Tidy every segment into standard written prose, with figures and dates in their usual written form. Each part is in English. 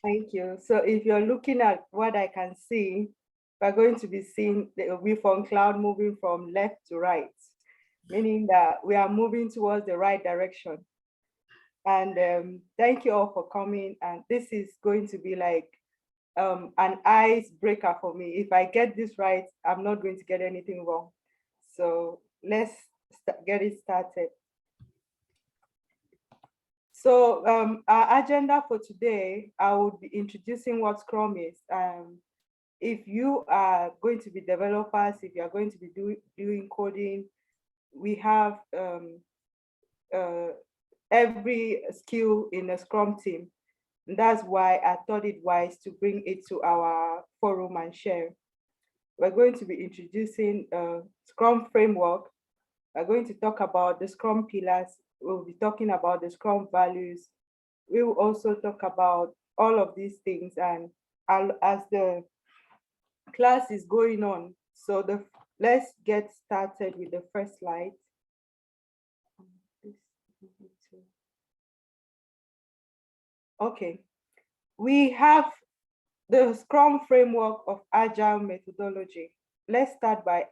Thank you. So if you're looking at what I can see, we're going to be seeing the waveform cloud moving from left to right, meaning that we are moving towards the right direction. And thank you all for coming. And this is going to be like an icebreaker for me. If I get this right, I'm not going to get anything wrong. So let's get it started. So our agenda for today, I will be introducing what Scrum is. If you are going to be developers, if you are going to be doing coding, we have every skill in a Scrum team. And that's why I thought it wise to bring it to our forum and share. We're going to be introducing a Scrum framework. We're going to talk about the Scrum pillars. We'll be talking about the Scrum values. We will also talk about all of these things. And as the class is going on, so let's get started with the first slide. Okay, we have the Scrum framework of Agile methodology. Let's start by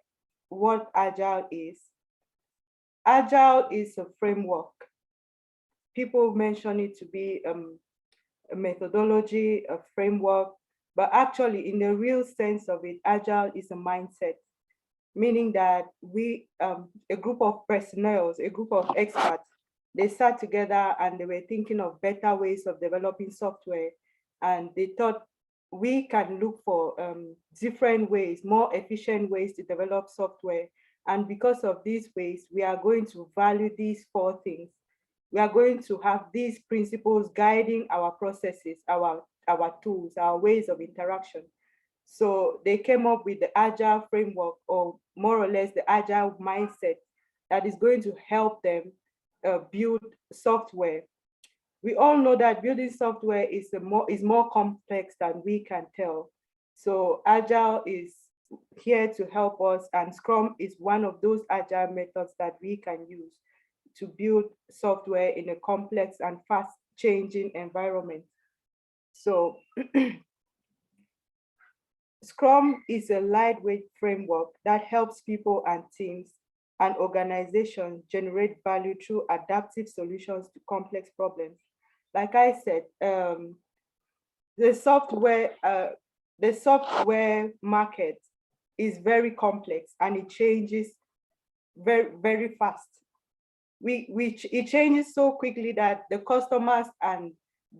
what Agile is. Agile is a framework. People mention it to be a methodology, a framework, but actually in the real sense of it, Agile is a mindset, meaning that we, a group of personnel, a group of experts, they sat together and they were thinking of better ways of developing software. And they thought we can look for different ways, more efficient ways to develop software. And because of these ways, we are going to value these 4 things. We are going to have these principles guiding our processes, our tools, our ways of interaction. So they came up with the Agile framework, or more or less the Agile mindset, that is going to help them build software. We all know that building software is more complex than we can tell. So Agile is here to help us, and Scrum is one of those Agile methods that we can use to build software in a complex and fast changing environment. So Scrum is a lightweight framework that helps people and teams and organizations generate value through adaptive solutions to complex problems. Like I said, the software market is very complex and it changes very, very fast. It changes so quickly that the customers and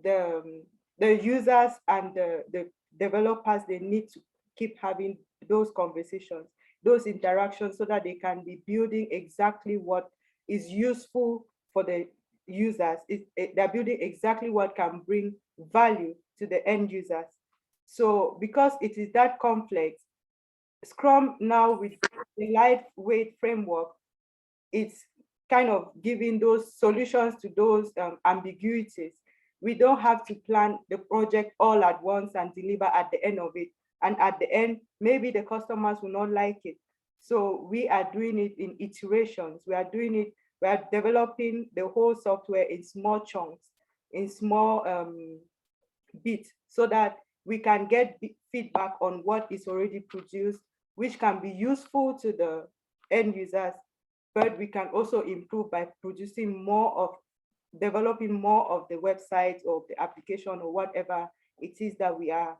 the users and the developers, they need to keep having those conversations, those interactions, so that they can be building exactly what is useful for the users. They're building exactly what can bring value to the end users. So because it is that complex, Scrum now with the lightweight framework, it's kind of giving those solutions to those ambiguities. We don't have to plan the project all at once and deliver at the end of it. And at the end, maybe the customers will not like it. So we are doing it in iterations. We are developing the whole software in small chunks, in small bits, so that we can get feedback on what is already produced, which can be useful to the end users, but we can also improve by developing more of the website or the application or whatever it is that we are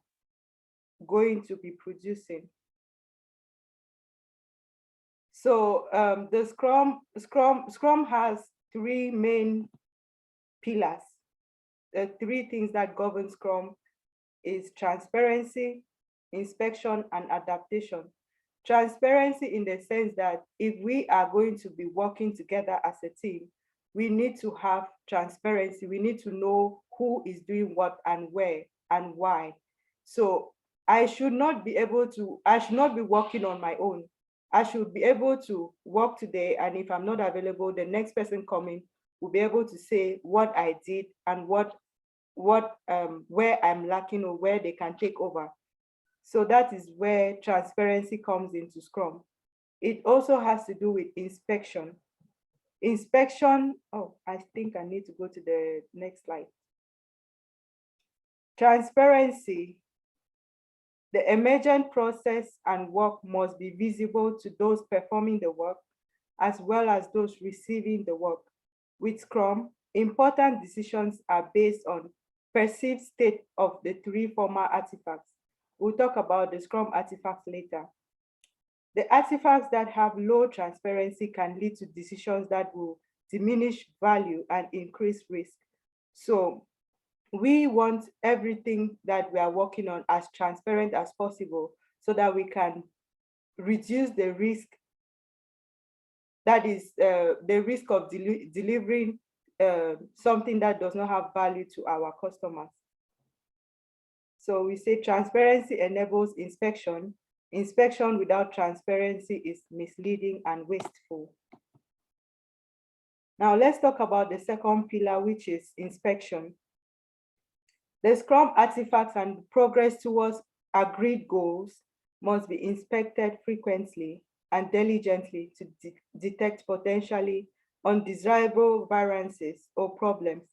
going to be producing. So the Scrum has 3 main pillars. The 3 things that govern Scrum is transparency, inspection, and adaptation. Transparency in the sense that if we are going to be working together as a team, we need to have transparency. We need to know who is doing what and where and why. So I should not be working on my own. I should be able to work today, and if I'm not available, the next person coming will be able to say what I did and where I'm lacking or where they can take over. So that is where transparency comes into Scrum. It also has to do with inspection. Inspection, oh, I think I need to go to the next slide. Transparency. The emergent process and work must be visible to those performing the work, as well as those receiving the work. With Scrum, important decisions are based on perceived state of the three formal artifacts. We'll talk about the Scrum artifacts later. The artifacts that have low transparency can lead to decisions that will diminish value and increase risk. So we want everything that we are working on as transparent as possible so that we can reduce the risk, that is the risk of delivering something that does not have value to our customers. So we say transparency enables inspection. Inspection without transparency is misleading and wasteful. Now let's talk about the second pillar, which is inspection. The Scrum artifacts and progress towards agreed goals must be inspected frequently and diligently to detect potentially undesirable variances or problems.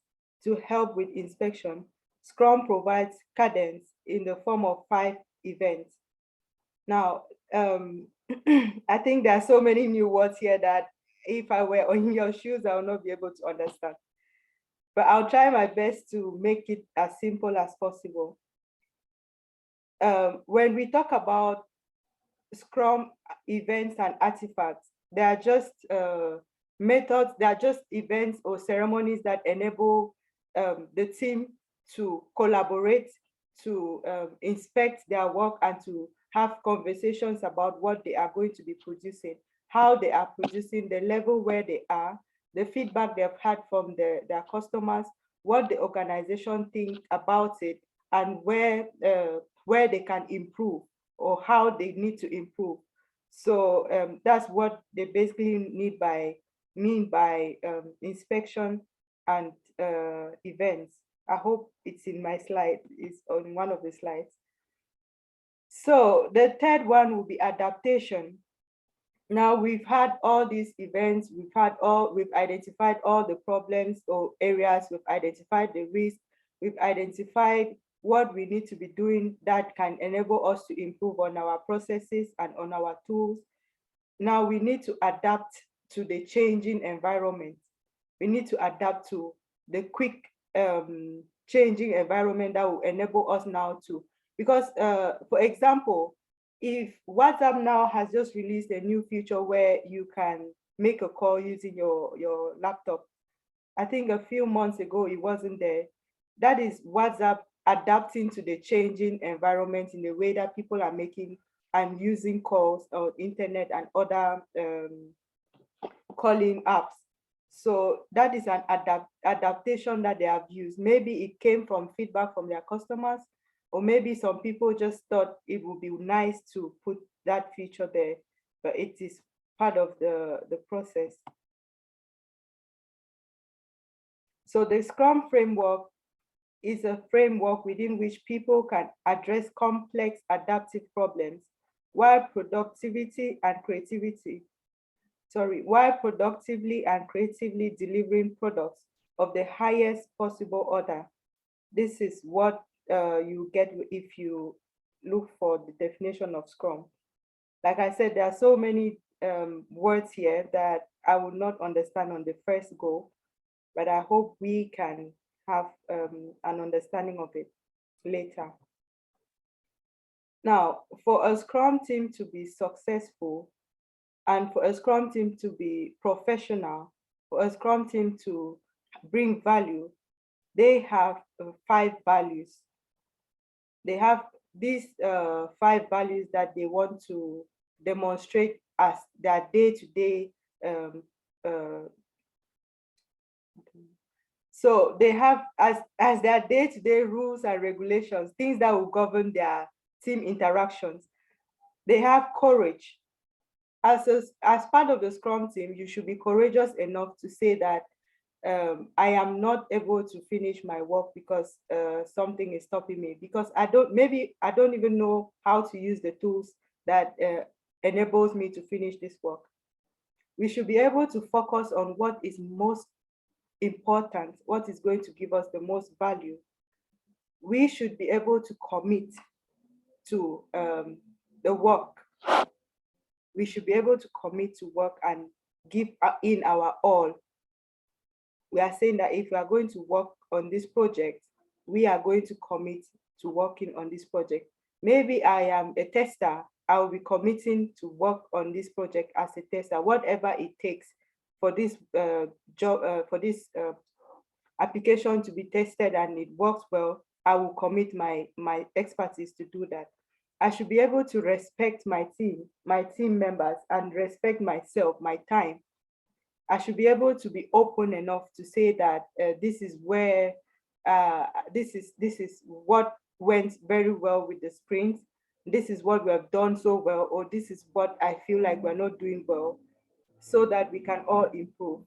To help with inspection, Scrum provides cadence in the form of 5 events. Now, I think there are so many new words here that if I were in your shoes, I will not be able to understand. But I'll try my best to make it as simple as possible. When we talk about Scrum events and artifacts, they are just methods, they are just events or ceremonies that enable the team to collaborate, to inspect their work and to have conversations about what they are going to be producing, how they are producing, the level where they are, the feedback they've had from their customers, what the organization thinks about it, and where they can improve or how they need to improve. So that's what they basically mean by inspection and events. I hope it's in my slide, it's on one of the slides. So the third one will be adaptation. Now we've had all these events, we've identified all the problems or areas, we've identified the risk, we've identified what we need to be doing that can enable us to improve on our processes and on our tools. Now we need to adapt to the changing environment. We need to adapt to the quick changing environment that will enable us now to, because for example, if WhatsApp now has just released a new feature where you can make a call using your laptop, I think a few months ago it wasn't there. That is WhatsApp adapting to the changing environment in the way that people are making and using calls on internet and other calling apps. So that is an adaptation that they have used. Maybe it came from feedback from their customers, or maybe some people just thought it would be nice to put that feature there, but it is part of the process. So the Scrum framework is a framework within which people can address complex adaptive problems while productively and creatively delivering products of the highest possible order. This is what you get if you look for the definition of Scrum. Like I said, there are so many words here that I would not understand on the first go, but I hope we can have an understanding of it later. Now, for a Scrum team to be successful and for a Scrum team to be professional, for a Scrum team to bring value, they have 5 values. They have these 5 values that they want to demonstrate as their day-to-day. So they have as their day-to-day rules and regulations, things that will govern their team interactions. They have courage. As part of the Scrum team, you should be courageous enough to say that I am not able to finish my work because something is stopping me, because I don't even know how to use the tools that enables me to finish this work. We should be able to focus on what is most important, what is going to give us the most value. we should be able to commit to the work. We should be able to commit to work and give in our all. We are saying that if we are going to work on this project, we are going to commit to working on this project. Maybe I am a tester, I will be committing to work on this project as a tester, whatever it takes for this job, for this application to be tested and it works well, I will commit my expertise to do that. I should be able to respect my team members, and respect myself, my time. I should be able to be open enough to say that this is where this is what went very well with the sprint. This is what we have done so well, or this is what I feel like we're not doing well, so that we can all improve.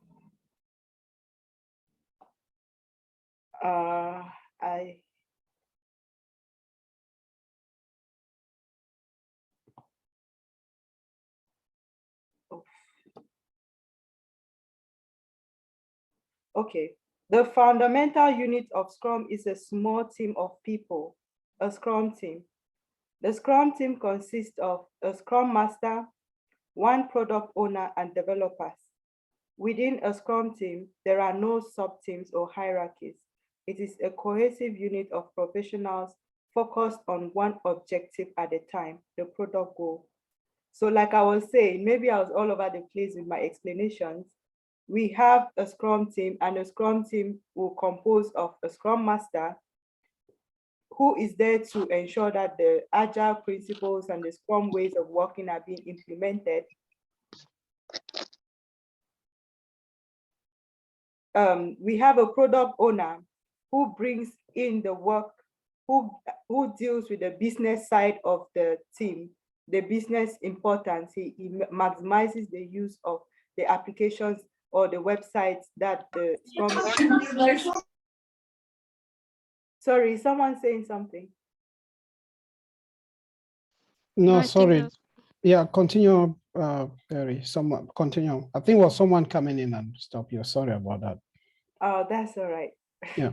Okay. The fundamental unit of Scrum is a small team of people, a Scrum team. The Scrum team consists of a Scrum Master, one product owner, and developers. Within a Scrum team, there are no sub-teams or hierarchies. It is a cohesive unit of professionals focused on one objective at a time, the product goal. So like I was saying, maybe I was all over the place with my explanations. We have a Scrum team, and a Scrum team will compose of a Scrum Master, who is there to ensure that the Agile principles and the Scrum ways of working are being implemented. We have a product owner who brings in the work, who deals with the business side of the team, the business importance. He maximizes the use of the applications or the websites that the Scrum. Sorry, someone saying something? No, sorry. Yeah, continue, Barry. Someone continue. I think it was someone coming in and stop you. Sorry about that. Oh, that's all right. Yeah.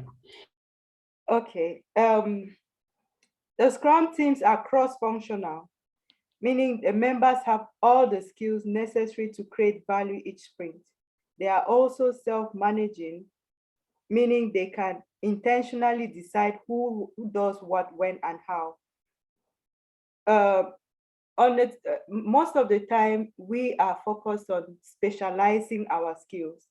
Okay. The Scrum teams are cross-functional, meaning the members have all the skills necessary to create value each sprint. They are also self-managing, meaning they can intentionally decide who does what, when, and how. Most of the time, we are focused on specializing our skills.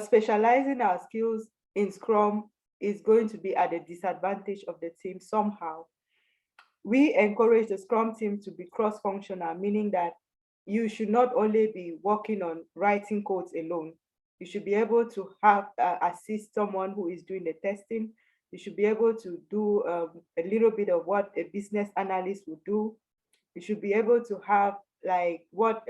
Specializing our skills in Scrum is going to be at the disadvantage of the team somehow. We encourage the Scrum team to be cross-functional, meaning that you should not only be working on writing codes alone. You should be able to have assist someone who is doing the testing. You should be able to do a little bit of what a business analyst would do. You should be able to have like what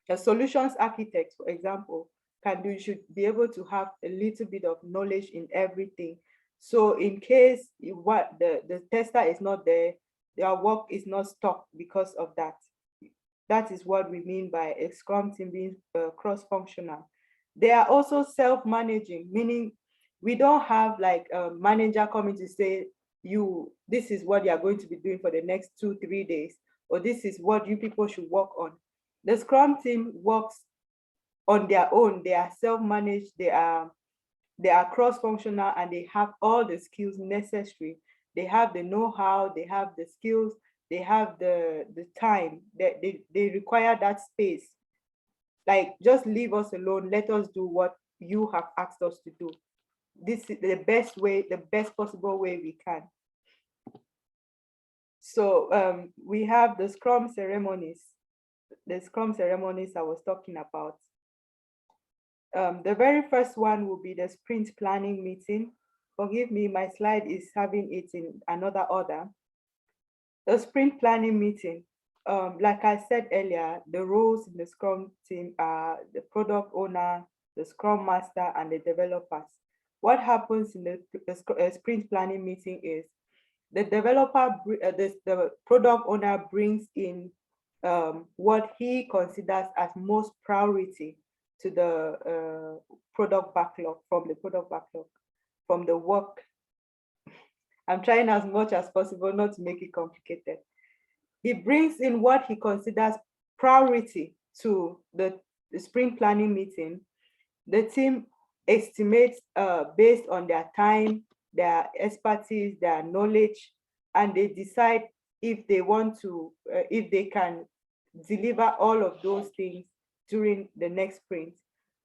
a solutions architect, for example, can do. You should be able to have a little bit of knowledge in everything. So in case what the tester is not there, their work is not stuck because of that. That is what we mean by a Scrum team being cross-functional. They are also self-managing, meaning we don't have like a manager coming to say, this is what you are going to be doing for the next 2-3 days, or this is what you people should work on. The Scrum team works on their own. They are self-managed, they are cross-functional, and they have all the skills necessary. They have the know-how, they have the skills, they have the time. They require that space. Like, just leave us alone, let us do what you have asked us to do. This is the best way, the best possible way we can. So we have the Scrum ceremonies. The Scrum ceremonies I was talking about. The very first one will be the sprint planning meeting. Forgive me, my slide is having it in another order. The sprint planning meeting, like I said earlier, the roles in the Scrum team are the product owner, the Scrum Master, and the developers. What happens in the sprint planning meeting is the the product owner brings in what he considers as most priority to the product backlog, from the work. I'm trying as much as possible not to make it complicated. He brings in what he considers priority to the sprint planning meeting. The team estimates based on their time, their expertise, their knowledge, and they decide if they want to, if they can deliver all of those things during the next sprint.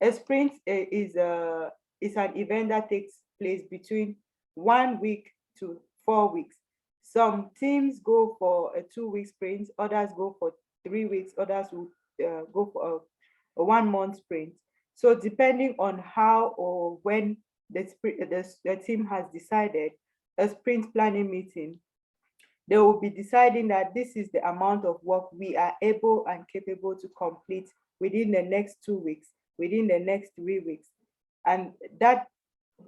A sprint is an event that takes place between 1 week to 4 weeks. Some teams go for a 2 week sprint, others go for 3 weeks, others will go for a 1 month sprint. So depending on how or when the team has decided, a sprint planning meeting, they will be deciding that this is the amount of work we are able and capable to complete within the next 2 weeks, within the next 3 weeks. And that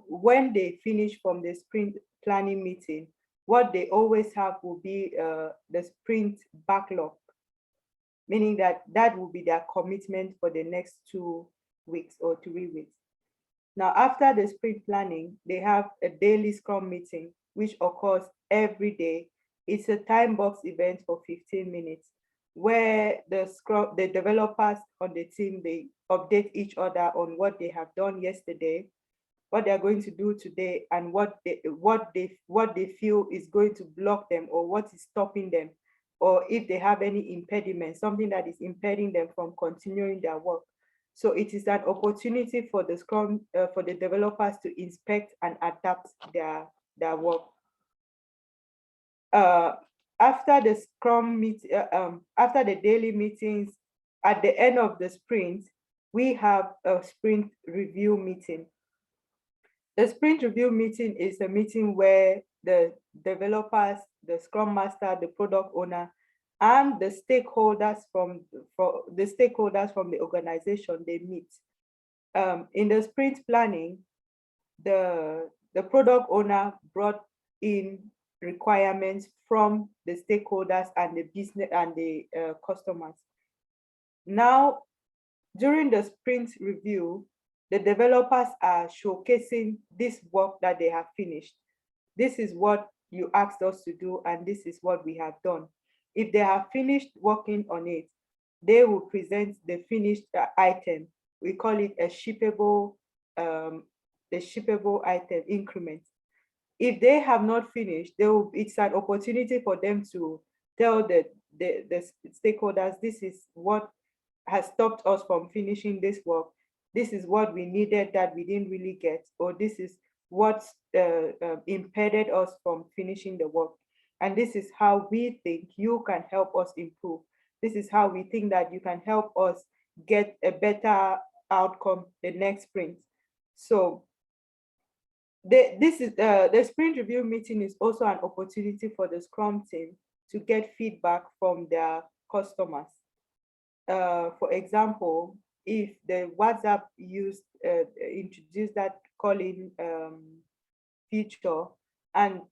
when they finish from the sprint planning meeting, what they always have will be the sprint backlog, meaning that that will be their commitment for the next 2 weeks or 3 weeks. Now, after the sprint planning, they have a daily Scrum meeting, which occurs every day. It's a time box event for 15 minutes, where the developers on the team, they update each other on what they have done yesterday, what they're going to do today, and what they feel is going to block them, or what is stopping them, or if they have any impediment, something that is impeding them from continuing their work. So it is an opportunity for the Scrum, for the developers to inspect and adapt their work. After the after the daily meetings, at the end of the sprint, we have a sprint review meeting. The sprint review meeting is a meeting where the developers, the Scrum Master, the product owner, and the stakeholders from the organization, they meet. In the sprint planning, the product owner brought in requirements from the stakeholders and the business and the customers. Now, during the sprint review, the developers are showcasing this work that they have finished. This is what you asked us to do, and this is what we have done. If they have finished working on it, they will present the finished item. We call it a shippable item increment. If they have not finished, it's an opportunity for them to tell the stakeholders, this is what has stopped us from finishing this work. This is what we needed that we didn't really get, or this is what impeded us from finishing the work. And this is how we think you can help us improve. This is how we think that you can help us get a better outcome the next sprint. So the sprint review meeting is also an opportunity for the Scrum team to get feedback from their customers. For example, if the WhatsApp introduced that calling feature, and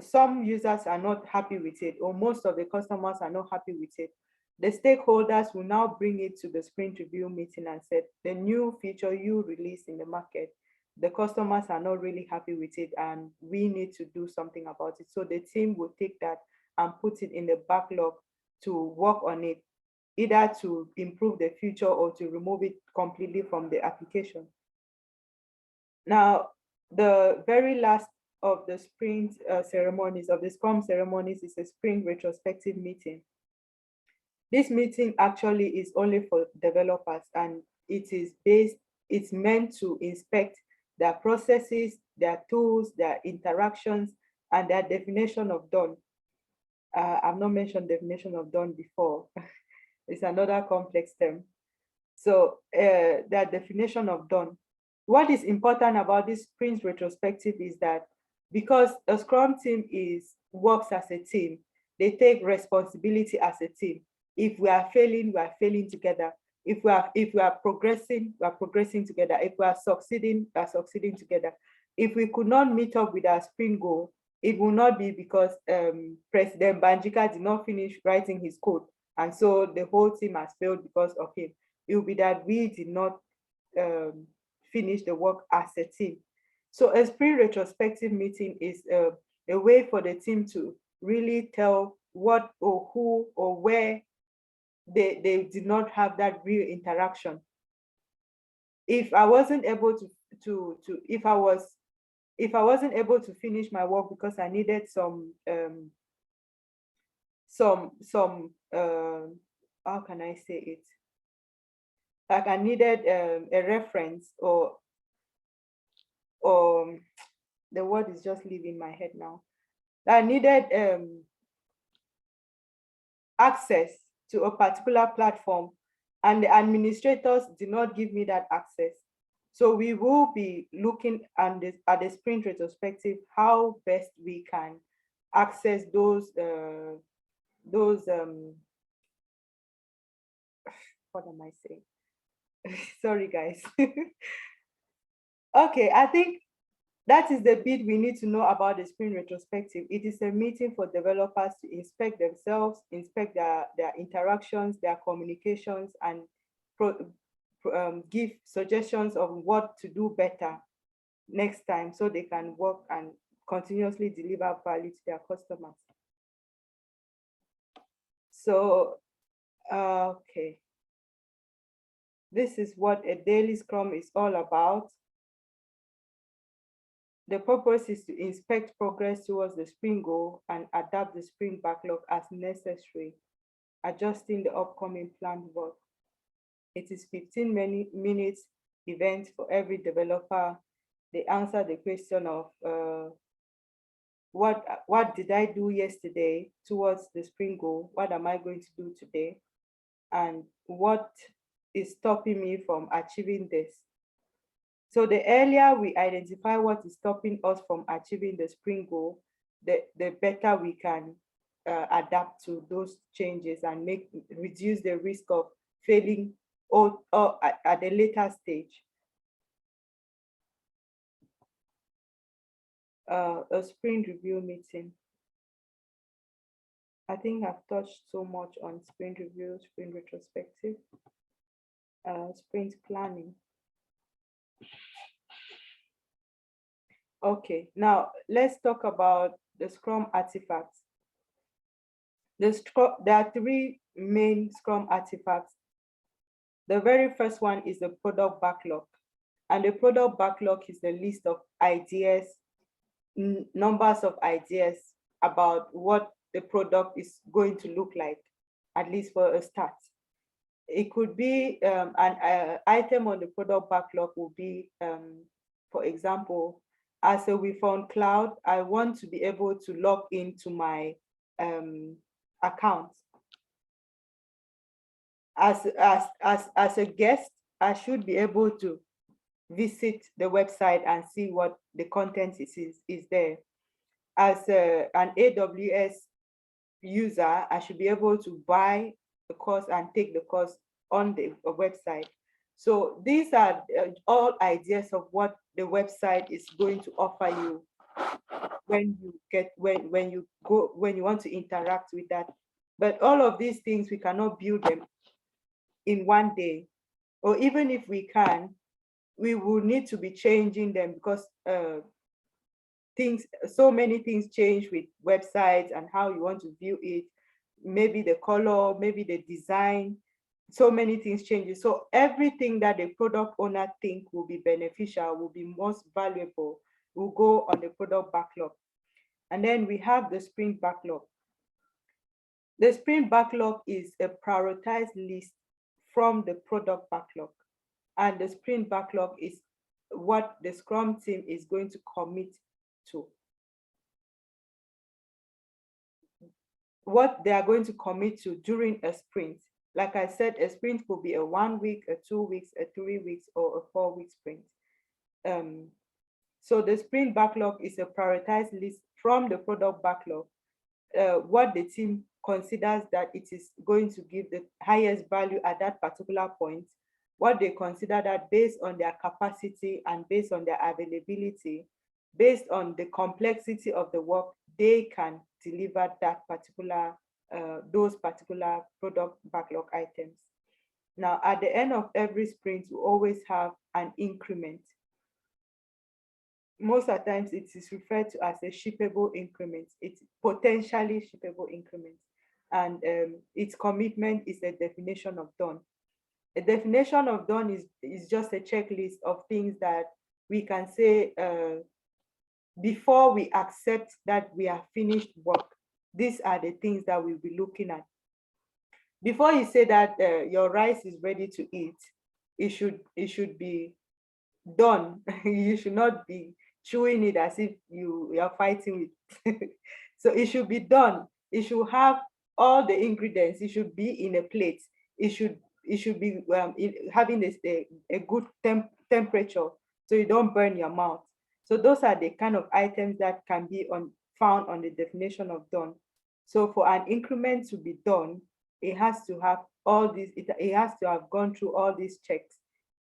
some users are not happy with it, or most of the customers are not happy with it, the stakeholders will now bring it to the sprint review meeting and say, the new feature you released in the market, the customers are not really happy with it, and we need to do something about it. So the team will take that and put it in the backlog to work on it, either to improve the feature or to remove it completely from the application. Now, the very last of the sprint ceremonies, of the Scrum ceremonies, is a sprint retrospective meeting. This meeting actually is only for developers, and it's meant to inspect their processes, their tools, their interactions, and their definition of done. I've not mentioned definition of done before. It's another complex term. So their definition of done. What is important about this sprint retrospective is that because a Scrum team works as a team, they take responsibility as a team. If we are failing, we are failing together. If we are progressing, we are progressing together. If we are succeeding, we are succeeding together. If we could not meet up with our sprint goal, it will not be because President Banjika did not finish writing his code, and so the whole team has failed because of him. It will be that we did not finish the work as a team. So a sprint retrospective meeting is a a way for the team to really tell what or who or where they did not have that real interaction. If I wasn't able to if I wasn't able to finish my work because I needed some how can I say it? Like I needed a reference or the word is just leaving my head now. I needed access to a particular platform, and the administrators did not give me that access. So we will be looking at the sprint retrospective, how best we can access those what am I saying? Sorry, guys. Okay, I think that is the bit we need to know about the sprint retrospective. It is a meeting for developers to inspect themselves, inspect their interactions, their communications, and give suggestions of what to do better next time so they can work and continuously deliver value to their customers. So, okay. This is what a daily Scrum is all about. The purpose is to inspect progress towards the sprint goal and adapt the sprint backlog as necessary, adjusting the upcoming planned work. It is 15 minutes event for every developer. They answer the question of what did I do yesterday towards the sprint goal? What am I going to do today? And what is stopping me from achieving this? So the earlier we identify what is stopping us from achieving the sprint goal, the better we can adapt to those changes and reduce the risk of failing or at a later stage. A sprint review meeting. I think I've touched so much on sprint review, sprint retrospective, sprint planning. Okay, now let's talk about the Scrum artifacts. There are three main Scrum artifacts. The very first one is the product backlog. And the product backlog is the list of ideas, numbers of ideas about what the product is going to look like, at least for a start. It could be an item on the product backlog will be, for example, as a we found cloud, I want to be able to log into my account. As a guest, I should be able to visit the website and see what the content is there. As an AWS user, I should be able to buy the course and take the course on the website. So these are all ideas of what the website is going to offer you when you want to interact with that. But all of these things, we cannot build them in one day, or even if we can, we will need to be changing them because so many things change with websites and how you want to view it, maybe the color, maybe the design, so many things changes. So everything that the product owner think will be beneficial, will be most valuable, will go on the product backlog. And then we have the sprint backlog. The sprint backlog is a prioritized list from the product backlog. And the sprint backlog is what the Scrum team is going to commit to. What they are going to commit to during a sprint. Like I said, a sprint could be a 1 week, a 2 weeks, a 3 weeks, or a 4 week sprint. So the sprint backlog is a prioritized list from the product backlog, what the team considers that it is going to give the highest value at that particular point, what they consider that based on their capacity and based on their availability, based on the complexity of the work, they can deliver that particular, those particular product backlog items. Now, at the end of every sprint, we always have an increment. most of the times it is referred to as a shippable increment. It's potentially shippable increment. And its commitment is a definition of done. A definition of done is just a checklist of things that we can say before we accept that we have finished work. These are the things that we'll be looking at. Before you say that your rice is ready to eat, it should be done. You should not be chewing it as if you are fighting with. So it should be done. It should have all the ingredients. It should be in a plate. It should be having a good temperature so you don't burn your mouth. So those are the kind of items that can be found on the definition of done. So for an increment to be done, it has to have all these, it has to have gone through all these checks.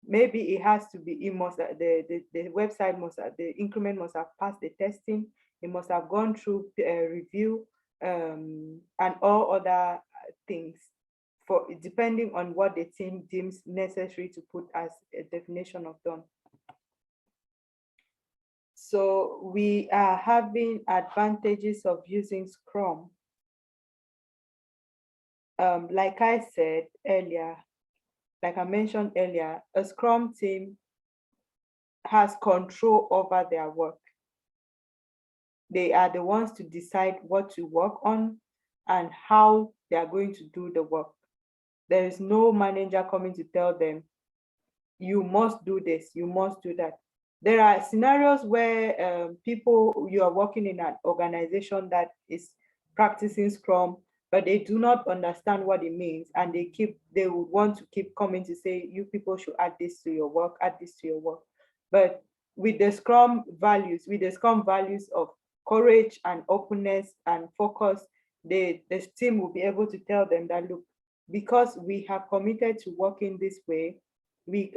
Maybe it has to be, it must, the website must, the increment must have passed the testing, it must have gone through review, and all other things, for depending on what the team deems necessary to put as a definition of done. So we are having advantages of using Scrum. Like I said earlier, like I mentioned earlier, a Scrum team has control over their work. They are the ones to decide what to work on and how they are going to do the work. There is no manager coming to tell them, you must do this, you must do that. There are scenarios where you are working in an organization that is practicing Scrum, but they do not understand what it means, and they would want to keep coming to say, you people should add this to your work, add this to your work. But with the Scrum values of courage and openness and focus, the team will be able to tell them that, look, because we have committed to working this way, we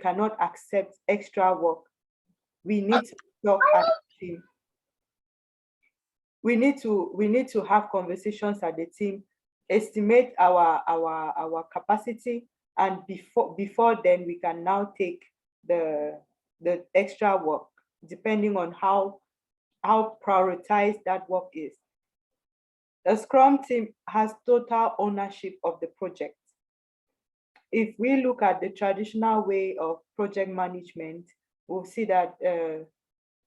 cannot accept extra work. We need to talk as a team. We need to have conversations at the team, estimate our capacity, and before then we can now take the extra work, depending on how prioritized that work is. The Scrum team has total ownership of the project. If we look at the traditional way of project management, we'll see that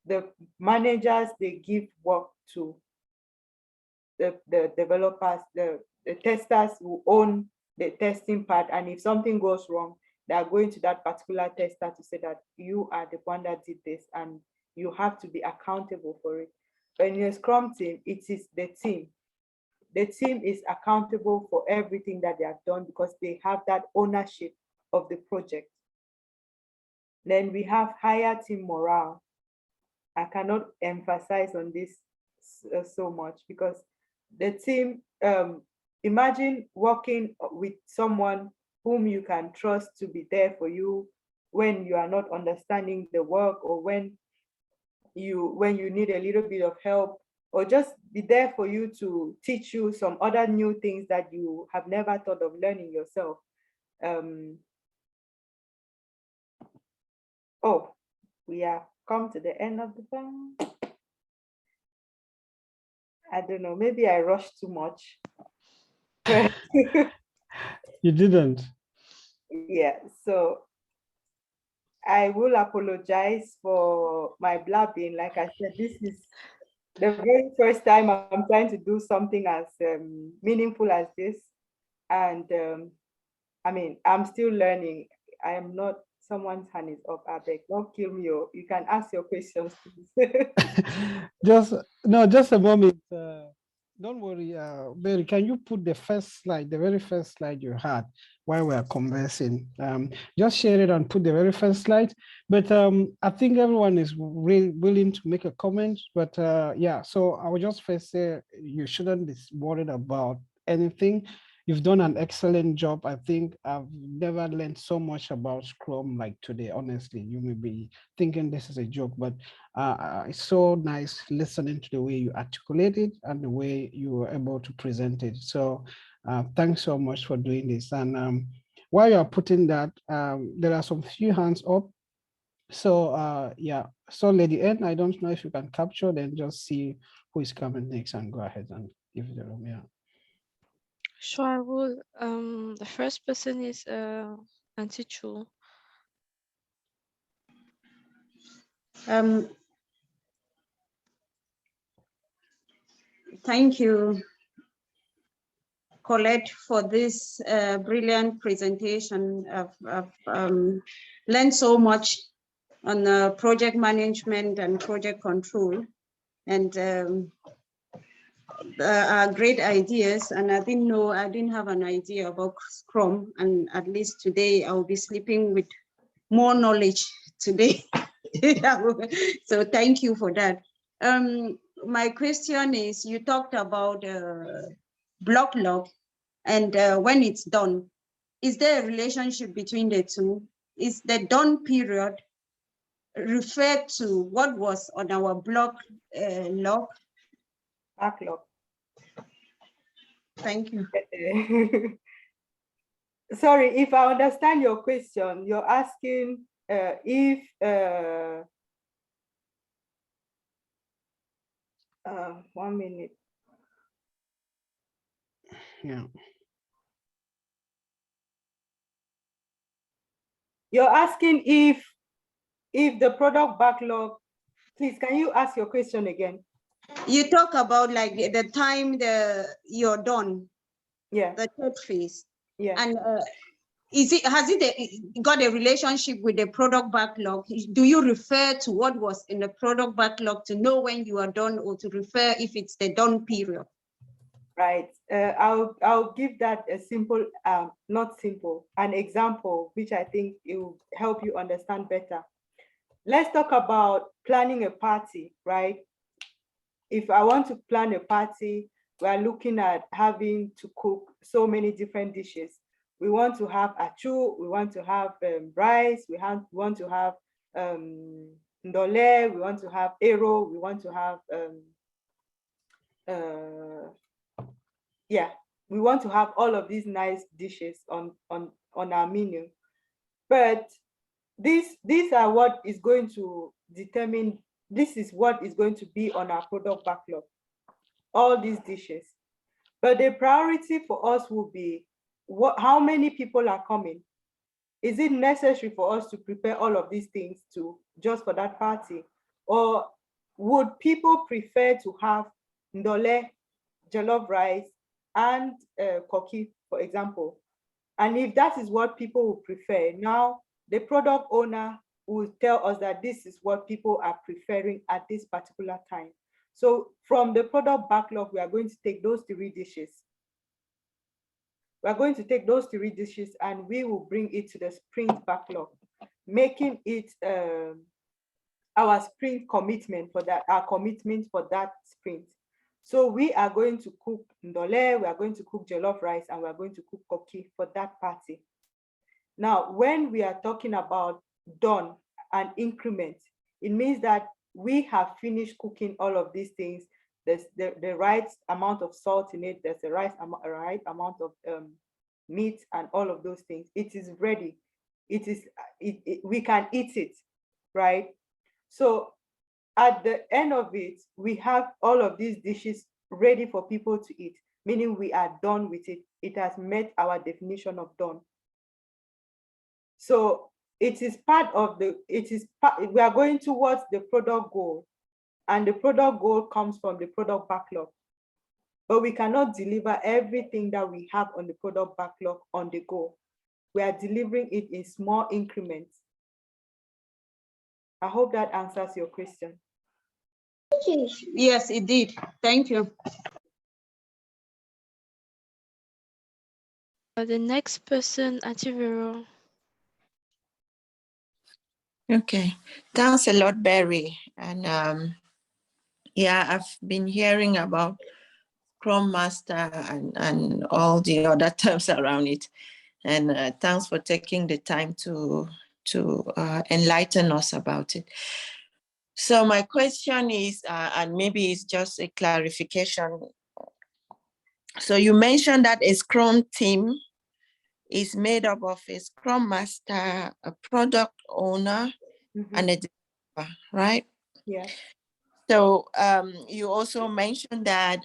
the managers, they give work to the developers, the testers who own the testing part, and if something goes wrong, they are going to that particular tester to say that you are the one that did this and you have to be accountable for it. But in a Scrum team, it is the team. The team is accountable for everything that they have done because they have that ownership of the project. Then we have higher team morale. I cannot emphasize on this so much, because the team, imagine working with someone whom you can trust to be there for you when you are not understanding the work, or when you need a little bit of help, or just be there for you to teach you some other new things that you have never thought of learning yourself. Oh, we have come to the end of the thing. I don't know, maybe I rushed too much. You didn't. Yeah, so I will apologize for my blabbing. Like I said, this is the very first time I'm trying to do something as meaningful as this. And I mean, I'm still learning. I am not, someone's hand is up. I beg, don't kill me. You can ask your questions, please. just a moment. Don't worry, Mary, can you put the first slide, the very first slide you had while we're conversing? Just share it and put the very first slide. But I think everyone is really willing to make a comment. But yeah, so I would just first say you shouldn't be worried about anything. You've done an excellent job. I think I've never learned so much about Scrum like today, honestly. You may be thinking this is a joke, but it's so nice listening to the way you articulate it and the way you were able to present it. So thanks so much for doing this. And while you are putting that, there are some few hands up. So yeah, so Lady N, I don't know if you can capture, then just see who is coming next and go ahead and give the room. Yeah. Sure, I will. The first person is Auntie Chu. Thank you, Collette, for this brilliant presentation. I've learned so much on project management and project control, and great ideas. And I didn't have an idea about Scrum, and at least today I'll be sleeping with more knowledge today. So thank you for that. My question is, you talked about Backlog, and when it's done, is there a relationship between the two? Is the done period referred to what was on our log? Backlog. Thank you. Sorry, if I understand your question, you're asking if 1 minute. Yeah. You're asking if the product backlog. Please, can you ask your question again? You talk about like the time you're done. Yeah. The third phase. Yeah. And has it got a relationship with the product backlog? Do you refer to what was in the product backlog to know when you are done, or to refer if it's the done period? Right. I'll give that a simple, not simple, an example, which I think it will help you understand better. Let's talk about planning a party, right? If I want to plan a party, we are looking at having to cook so many different dishes. We want to have achu, we want to have rice, we want to have ndole, we want to have ero, we want to have yeah, we want to have all of these nice dishes on our menu. But these are what is going to determine, this is what is going to be on our product backlog, all these dishes. But the priority for us will be how many people are coming. Is it necessary for us to prepare all of these things just for that party? Or would people prefer to have ndole, jollof rice, and koki, for example? And if that is what people would prefer, now the product owner will tell us that this is what people are preferring at this particular time. So from the product backlog, we are going to take those 3 dishes. We are going to take those 3 dishes and we will bring it to the sprint backlog, making it our sprint commitment for that, our commitment for that sprint. So we are going to cook ndole, we are going to cook jollof rice, and we are going to cook koki for that party. Now, when we are talking about done and increment, it means that we have finished cooking all of these things. There's the right amount of salt in it, there's the right amount of meat and all of those things. It is ready. We can eat it, right? So at the end of it, we have all of these dishes ready for people to eat, meaning we are done with it. It has met our definition of done. So it is part of we are going towards the product goal, and the product goal comes from the product backlog. But we cannot deliver everything that we have on the product backlog on the go. We are delivering it in small increments. I hope that answers your question. Yes, it did. Thank you. The next person, Auntie Vero. Okay, thanks a lot, Barry. And yeah, I've been hearing about Scrum Master and all the other terms around it. And thanks for taking the time to enlighten us about it. So my question is, and maybe it's just a clarification. So you mentioned that a Scrum team is made up of a Scrum Master, a product owner, and a developer, right? Yes. So you also mentioned that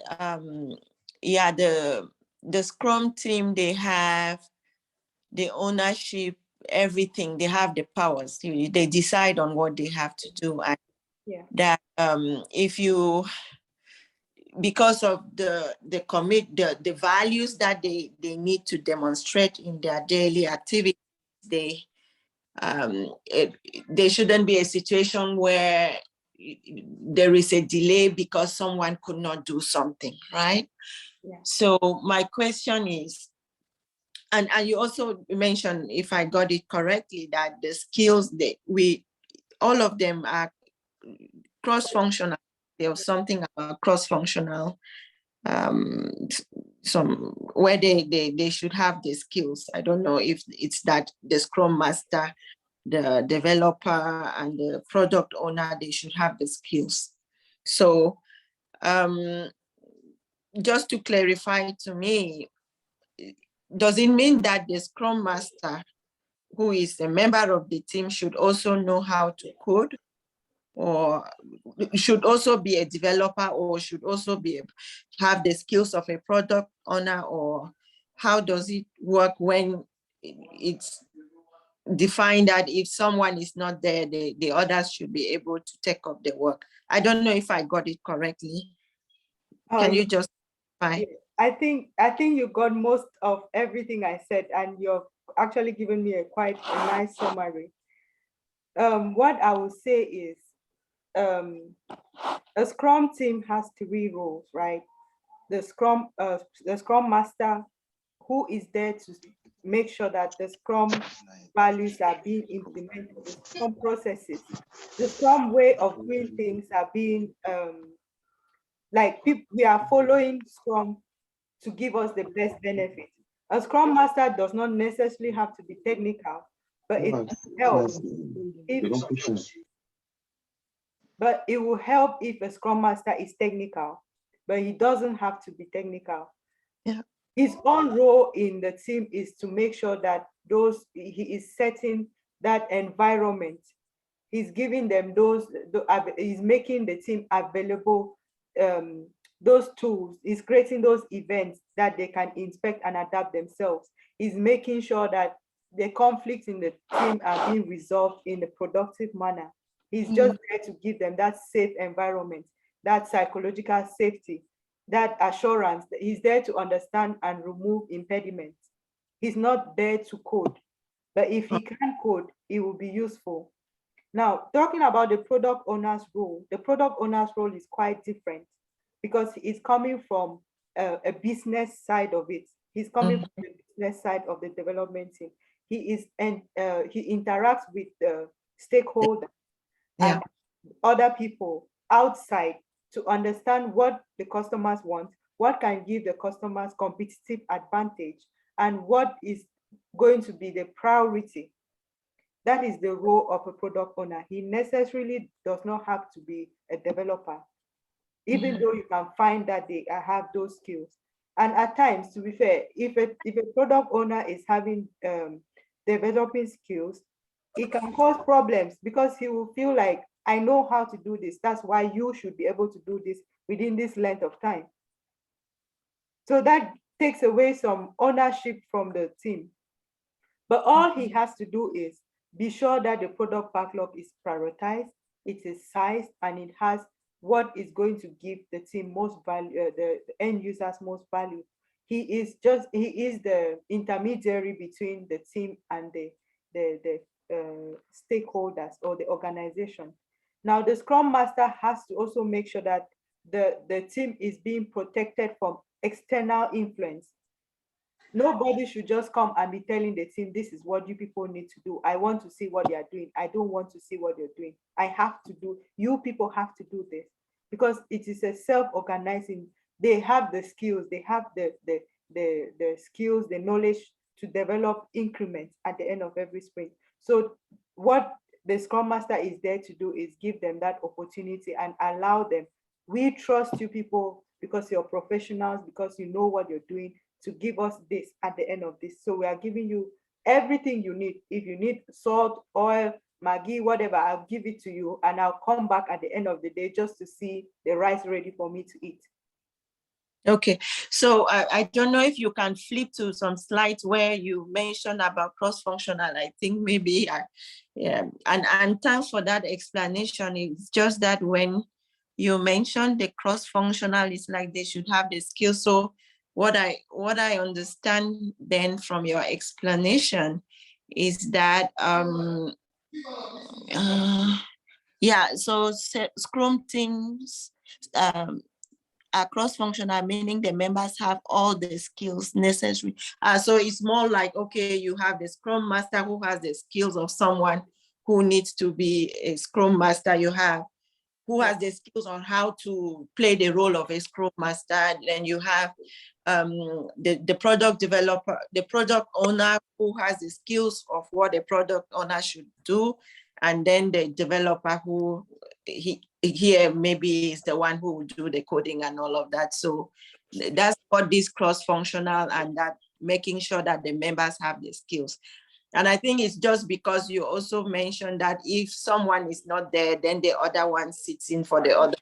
yeah, the Scrum team, they have the ownership, everything, they have the powers. They decide on what they have to do, and Yeah. that if you, because of the values that they need to demonstrate in their daily activities, there shouldn't be a situation where there is a delay because someone could not do something, right? Yeah. So my question is, and you also mentioned, if I got it correctly, that the skills that all of them are cross-functional. There's something about cross-functional, some where they should have the skills. I don't know if it's that the Scrum Master, the developer, and the product owner, they should have the skills. So just to clarify to me, does it mean that the Scrum Master, who is a member of the team, should also know how to code, or should also be a developer, or should also have the skills of a product owner? Or how does it work when it's defined that if someone is not there, the others should be able to take up the work? I don't know if I got it correctly. Can you just yeah, I think you got most of everything I said, and you've actually given me quite a nice summary. What I will say is, a Scrum team has 3 roles, right? The Scrum Master, who is there to make sure that the Scrum values are being implemented, the Scrum processes, the Scrum way of doing things are being we are following Scrum to give us the best benefit. A Scrum Master does not necessarily have to be technical, but it helps but it will help if a Scrum Master is technical, but he doesn't have to be technical. Yeah. His own role in the team is to make sure that he is setting that environment. He's giving them he's making the team available, those tools. He's creating those events that they can inspect and adapt themselves. He's making sure that the conflicts in the team are being resolved in a productive manner. He's just there to give them that safe environment, that psychological safety, that assurance. He's there to understand and remove impediments. He's not there to code, but if he can code, it will be useful. Now, talking about the product owner's role, the product owner's role is quite different because it's coming from a business side of it. He's coming from the business side of the development team. He interacts with the stakeholders and other people outside to understand what the customers want, what can give the customers competitive advantage, and what is going to be the priority. That is the role of a product owner. He necessarily does not have to be a developer, even though you can find that they have those skills. And at times, to be fair, if a product owner is having developing skills, it can cause problems because he will feel like, I know how to do this. That's why you should be able to do this within this length of time. So that takes away some ownership from the team. But all he has to do is be sure that the product backlog is prioritized, it is sized, and it has what is going to give the team most value, the end users most value. He is the intermediary between the team and the stakeholders or the organization. Now, the Scrum Master has to also make sure that the team is being protected from external influence. Nobody should just come and be telling the team, this is what you people need to do. I want to see what they are doing. I don't want to see what you're doing. I have to do, you people have to do this, because it is a self-organizing. They have the skills, they have the skills, the knowledge to develop increments at the end of every sprint. So what the Scrum Master is there to do is give them that opportunity and allow them, we trust you people because you're professionals, because you know what you're doing, to give us this at the end of this. So we are giving you everything you need. If you need salt, oil, Maggie, whatever, I'll give it to you, and I'll come back at the end of the day just to see the rice ready for me to eat. Okay, so I don't know if you can flip to some slides where you mentioned about cross-functional. I think maybe, yeah, and thanks for that explanation. It's just that when you mentioned the cross-functional, it's like they should have the skills. So what I understand then from your explanation is that yeah, so Scrum teams are cross-functional, meaning the members have all the skills necessary. So it's more like, okay, you have the Scrum Master who has the skills of someone who needs to be a Scrum Master. You have who has the skills on how to play the role of a Scrum Master. Then you have the product developer, the product owner who has the skills of what the product owner should do. And then the developer who here maybe is the one who will do the coding and all of that. So that's what this cross-functional and that making sure that the members have the skills. And I think it's just because you also mentioned that if someone is not there, then the other one sits in for the other.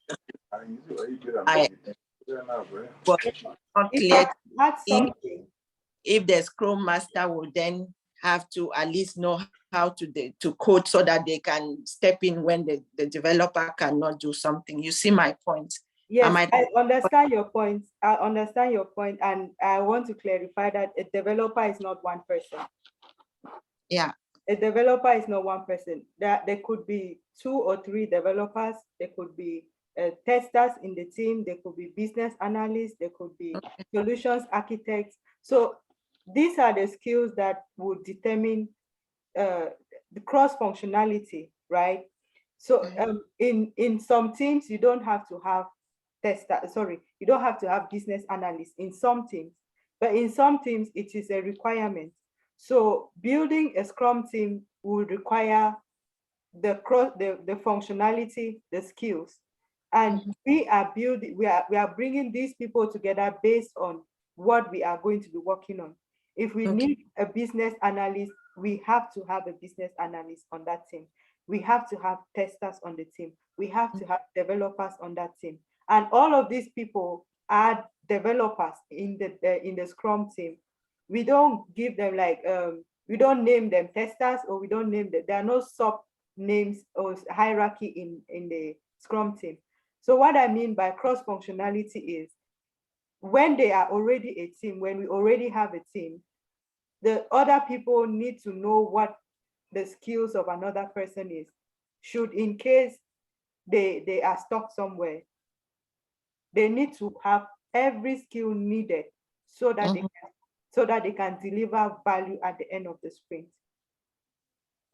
But not clear if the Scrum Master will then have to at least know how to code so that they can step in when the developer cannot do something. You see my point? Yes, I understand your point. I understand your point, and I want to clarify that a developer is not one person. Yeah. A developer is not one person. There could be 2 or 3 developers. There could be testers in the team. There could be business analysts. There could be solutions architects. So these are the skills that would determine the cross-functionality, right? So in some teams, you don't have to have you don't have to have business analysts in some teams, but in some teams, it is a requirement. So building a Scrum team will require the functionality, the skills, and we are bringing these people together based on what we are going to be working on. If we need a business analyst, we have to have a business analyst on that team. We have to have testers on the team. We have to have developers on that team, and all of these people are developers in the Scrum team. We don't give them like we don't name them testers, or we don't name them. There are no sub names or hierarchy in the Scrum team. So what I mean by cross-functionality is when they are already a team, when we already have a team, the other people need to know what the skills of another person is. Should, in case they are stuck somewhere, they need to have every skill needed so that they can deliver value at the end of the sprint.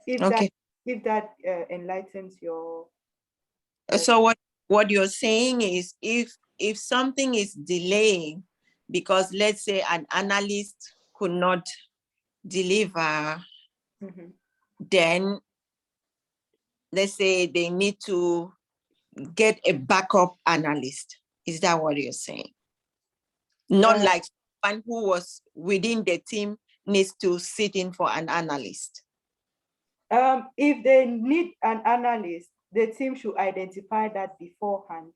If that enlightens your. So what you're saying is if something is delaying because let's say an analyst could not deliver, then let's say they need to get a backup analyst. Is that what you're saying? Not like someone who was within the team needs to sit in for an analyst. If they need an analyst, the team should identify that beforehand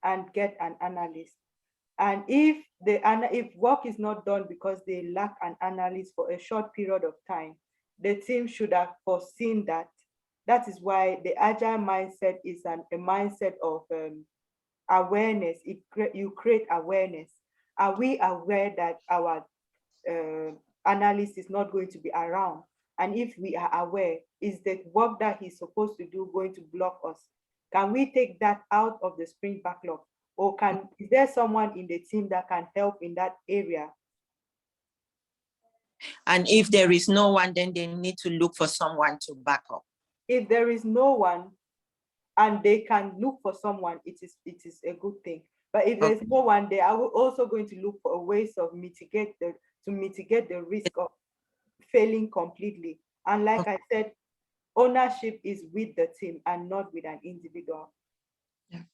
and get an analyst. And if work is not done because they lack an analyst for a short period of time, the team should have foreseen that. That is why the Agile mindset is a mindset of awareness. You create awareness. Are we aware that our analyst is not going to be around? And if we are aware, is the work that he's supposed to do going to block us? Can we take that out of the sprint backlog? Or is there someone in the team that can help in that area? And if there is no one, then they need to look for someone to back up. If there is no one and they can look for someone, it is a good thing. But if there's no one, they are also going to look for ways of mitigate the risk of failing completely. And like I said, ownership is with the team and not with an individual.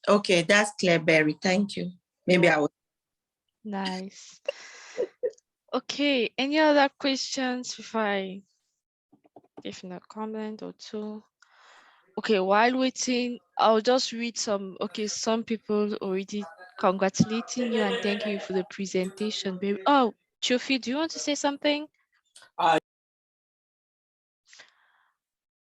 Okay, that's clear, Barry. Thank you. Maybe I will. Nice. Okay, any other questions before I give a comment or two? Okay, while waiting, I'll just read some. Okay, some people already congratulating you and thanking you for the presentation, baby. Oh, Chofi, do you want to say something?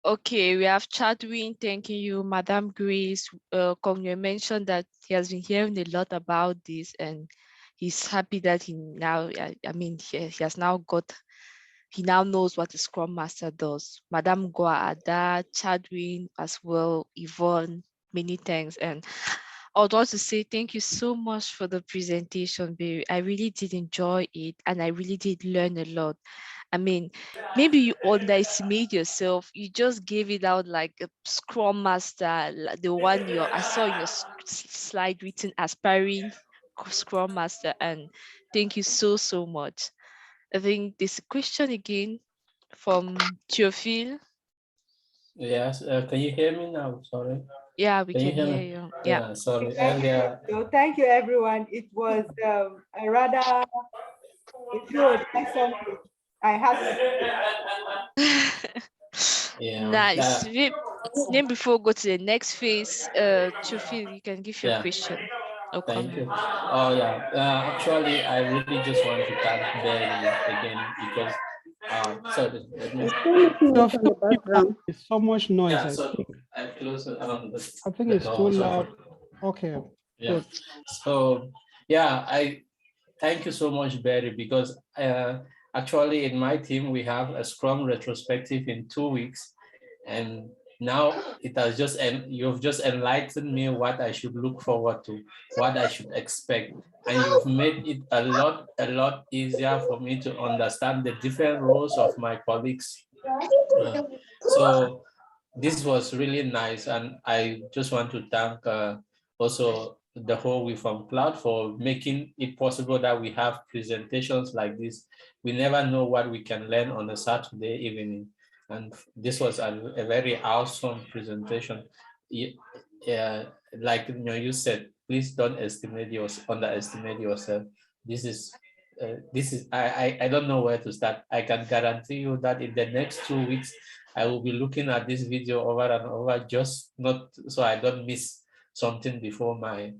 Okay, we have Chadwin thanking you, Madam Grace. You mentioned that he has been hearing a lot about this and he's happy that he now, I mean, he has now got, he now knows what the Scrum Master does. Madam Ada, Chadwin as well, Yvonne, many thanks. And I would want to say thank you so much for the presentation, baby. I really did enjoy it and I really did learn a lot. I mean, maybe you underestimate yourself. You just gave it out like a Scrum Master, like the one I saw in your slide written aspiring Scrum Master. And thank you so, so much. I think this question again from Theophile. Yes, can you hear me now? Sorry. Yeah, we can hear hear me? you. Yeah, sorry. Earlier, So thank you, everyone. It was a rather, if you would like something, I had to. yeah, Nice. Then before we go to the next phase, Theophile, you can give your yeah. question or Thank you. comment. Oh yeah. Actually, I really just want to thank Barry again because sorry, let me. There's so much noise on the background. It's so much noise. Yeah, I so think. I close I think the it's too door. loud. Okay. Yeah. Good. So yeah, I thank you so much, Barry, because actually in my team we have a Scrum retrospective in 2 weeks, and now it has just you've just enlightened me what I should look forward to, what I should expect, and you've made it a lot easier for me to understand the different roles of my colleagues. So this was really nice, and I just want to thank also the whole We From Cloud for making it possible that we have presentations like this. We never know what we can learn on a Saturday evening, and this was a very awesome presentation. Yeah, like you said, please don't underestimate yourself. I don't know where to start. I can guarantee you that in the next 2 weeks I will be looking at this video over and over, just not so I don't miss something before my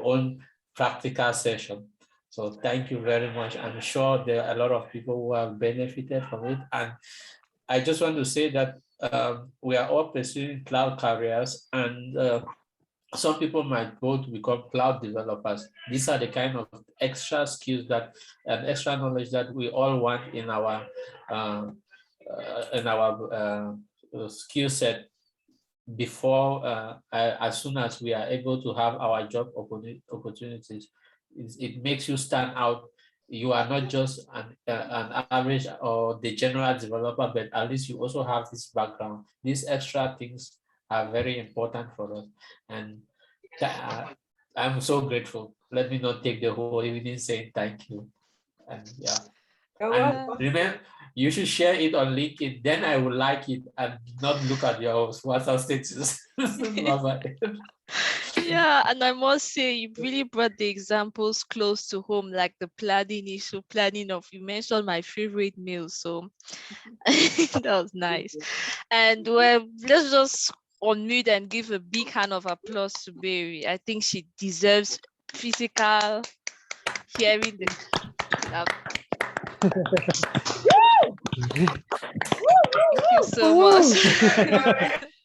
own practical session. So thank you very much. I'm sure there are a lot of people who have benefited from it. And I just want to say that we are all pursuing cloud careers, and some people might go to become cloud developers. These are the kind of extra skills and extra knowledge that we all want in our skill set before as soon as we are able to have our job opportunities. It makes you stand out. You are not just an average or the general developer, but at least you also have this background. These extra things are very important for us, and I'm so grateful. Let me not take the whole evening saying thank you. And yeah. And remember, you should share it on LinkedIn. Then I will like it and not look at your WhatsApp status. Bye-bye. Yeah, and I must say, you really brought the examples close to home, like the planning issue, planning of, you mentioned my favorite meal. So that was nice. And well, let's just unmute and give a big hand of applause to Barry. I think she deserves physical hearing the clap. Thank you so much.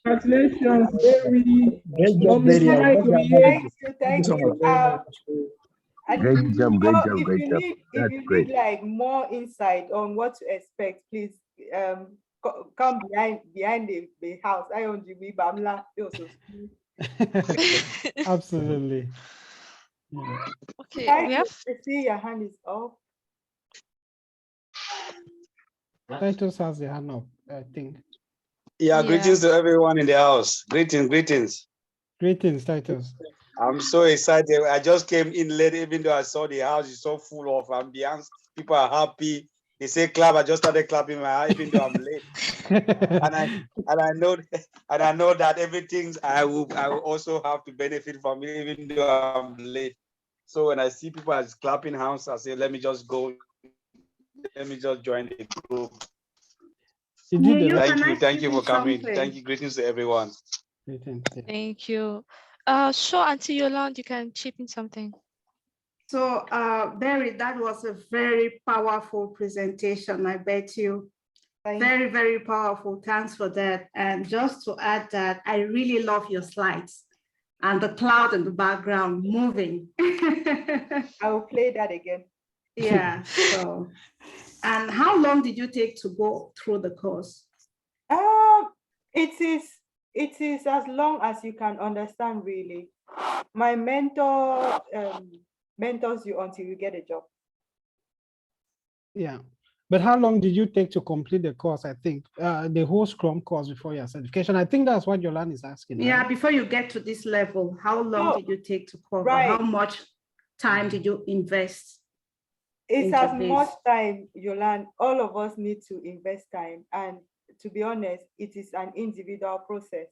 Congratulations, Barry. Great job, Barry. Thank you. And Great job, great job, if great you job. need, That's if you great. need like more insight on what to expect, please come behind the house. I own the Bamla. Absolutely. Okay, we have. I see your hand is up. Titus has the hand up, I think. Yeah, greetings to everyone in the house. Greetings. Greetings, Titus. I'm so excited. I just came in late, even though I saw the house is so full of ambience. People are happy. They say clap. I just started clapping my hand, even though I'm late. and I know that everything I will also have to benefit from it, even though I'm late. So when I see people as clapping hands, I say, let me just go. Let me just join the group. You did the right Thank can you. I Thank you chip for in coming. something? Thank you. Greetings to everyone. thing. Yeah. Thank you. Sure, Auntie Yolande, you can chip in something. So, Barry, that was a very powerful presentation, I bet you. Very, very powerful. Thanks for that. And just to add that, I really love your slides and the cloud in the background moving. I will play that again. Yeah, so, and how long did you take to go through the course? It is as long as you can understand, really. My mentor mentors you until you get a job. Yeah. But how long did you take to complete the course? I think the whole Scrum course before your certification. I think that's what Yolande is asking. Yeah, right? before you get to this level, how long did you take to cover? right. How much time did you invest? It's into as this? much time, Yolande. All of us need to invest time. And to be honest, it is an individual process.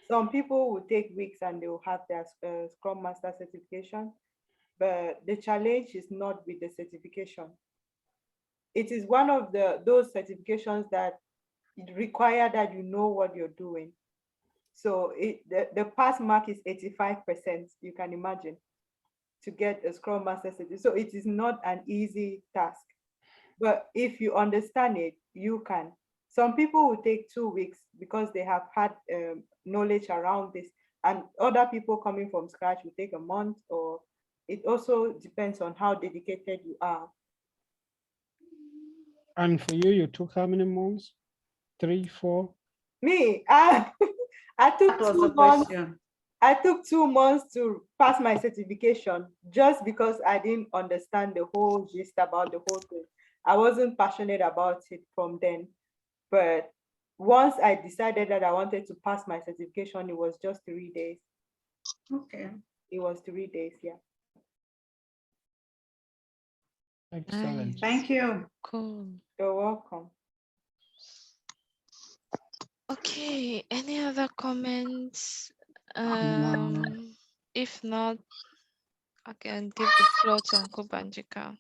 Some people will take weeks and they will have their Scrum Master certification. But the challenge is not with the certification. It is one of those certifications that require that you know what you're doing. So the pass mark is 85%, you can imagine, to get a Scrum Master certificate. So it is not an easy task. But if you understand it, you can. Some people will take 2 weeks because they have had knowledge around this, and other people coming from scratch will take a month, or it also depends on how dedicated you are. And for you, you took how many months? 3, 4? Me, I took That was 2 the months. question. I took 2 months to pass my certification just because I didn't understand the whole gist about the whole thing. I wasn't passionate about it from then. But once I decided that I wanted to pass my certification, it was just 3 days. Okay. It was 3 days, yeah. Excellent. Nice. Thank you. Cool. You're welcome. Okay, any other comments? No. If not, I can give the floor to Uncle Banjika.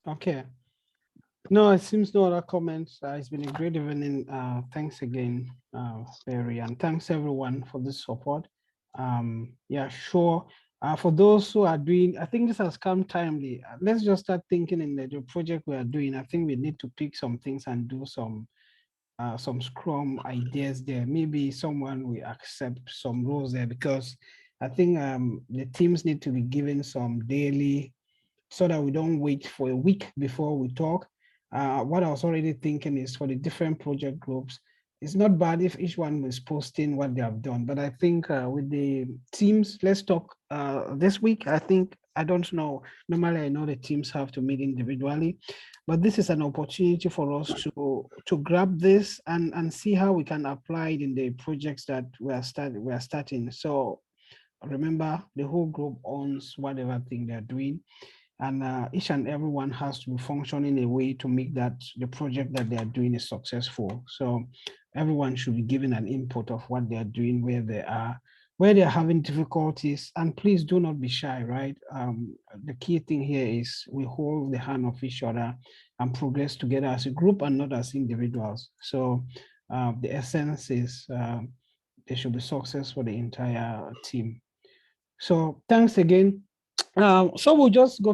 Okay. No, it seems no other comments. It's been a great evening. Thanks again, Barry, and thanks everyone for the support. Yeah, sure. For those who are doing, I think this has come timely. Let's just start thinking in the project we are doing. I think we need to pick some things and do some Scrum ideas there. Maybe someone will accept some roles there, because I think the teams need to be given some daily, so that we don't wait for a week before we talk. What I was already thinking is, for the different project groups, it's not bad if each one is posting what they have done, but I think with the teams, let's talk this week. I don't know, normally I know the teams have to meet individually, but this is an opportunity for us to grab this and see how we can apply it in the projects that we are starting. So remember, the whole group owns whatever thing they're doing, and each and everyone has to function in a way to make that the project that they are doing is successful. So everyone should be given an input of what they are doing, where they are having difficulties, and please do not be shy, right? The key thing here is we hold the hand of each other and progress together as a group and not as individuals. So the essence is there should be success for the entire team. So thanks again. So we'll just go